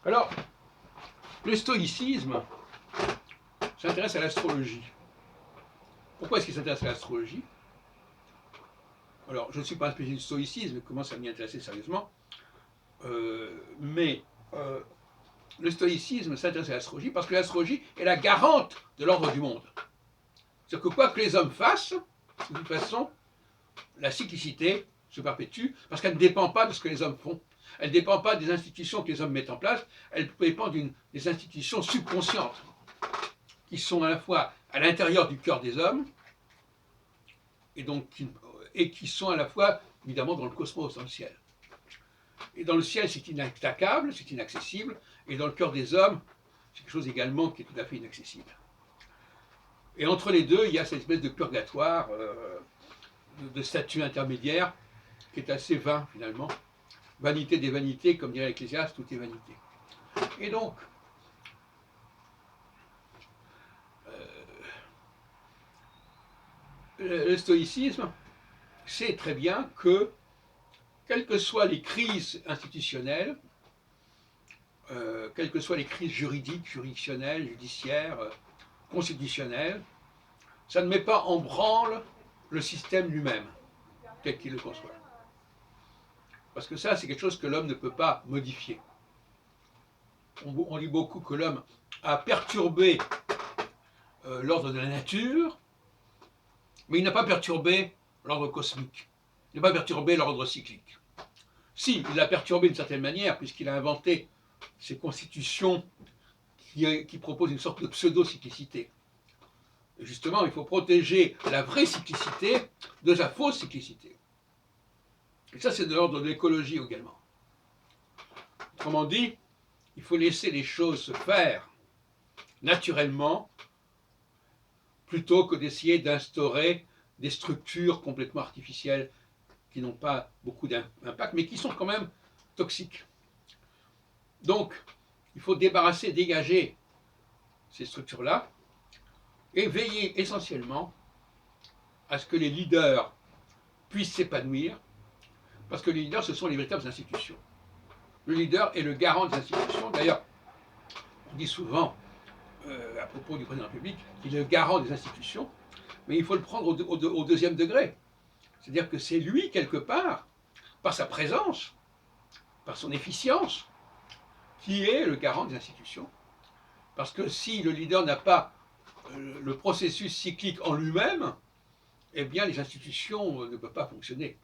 Alors, le stoïcisme s'intéresse à l'astrologie. Pourquoi est-ce qu'il s'intéresse à l'astrologie? Alors, je ne suis pas un spécialiste du stoïcisme, je commence à m'y intéresser sérieusement, mais le stoïcisme s'intéresse à l'astrologie parce que l'astrologie est la garante de l'ordre du monde. C'est-à-dire que quoi que les hommes fassent, de toute façon, la cyclicité se perpétue parce qu'elle ne dépend pas de ce que les hommes font. Elle ne dépend pas des institutions que les hommes mettent en place, elle dépend des institutions subconscientes qui sont à la fois à l'intérieur du cœur des hommes et qui sont à la fois évidemment dans le cosmos, dans le ciel. Et dans le ciel, c'est inattaquable, c'est inaccessible, et dans le cœur des hommes, c'est quelque chose également qui est tout à fait inaccessible. Et entre les deux, il y a cette espèce de purgatoire, de statut intermédiaire, qui est assez vain finalement. Vanité des vanités, comme dirait l'Ecclésiaste, tout est vanité. Et donc, le stoïcisme sait très bien que, quelles que soient les crises institutionnelles, quelles que soient les crises juridiques, juridictionnelles, judiciaires, constitutionnelles, ça ne met pas en branle le système lui-même, tel qu'il le conçoit. Parce que ça, c'est quelque chose que l'homme ne peut pas modifier. On dit beaucoup que l'homme a perturbé l'ordre de la nature, mais il n'a pas perturbé l'ordre cosmique. Il n'a pas perturbé l'ordre cyclique. Si, il l'a perturbé d'une certaine manière, puisqu'il a inventé ces constitutions qui proposent une sorte de pseudo-cyclicité. Et justement, il faut protéger la vraie cyclicité de la fausse cyclicité. Et ça, c'est de l'ordre de l'écologie également. Autrement dit, il faut laisser les choses se faire naturellement, plutôt que d'essayer d'instaurer des structures complètement artificielles qui n'ont pas beaucoup d'impact, mais qui sont quand même toxiques. Donc, il faut débarrasser, dégager ces structures-là, et veiller essentiellement à ce que les leaders puissent s'épanouir, parce que les leaders, ce sont les véritables institutions. Le leader est le garant des institutions. D'ailleurs, on dit souvent, à propos du président de la République, qu'il est le garant des institutions, mais il faut le prendre au deuxième degré. C'est-à-dire que c'est lui, quelque part, par sa présence, par son efficience, qui est le garant des institutions. Parce que si le leader n'a pas le processus cyclique en lui-même, eh bien les institutions ne peuvent pas fonctionner.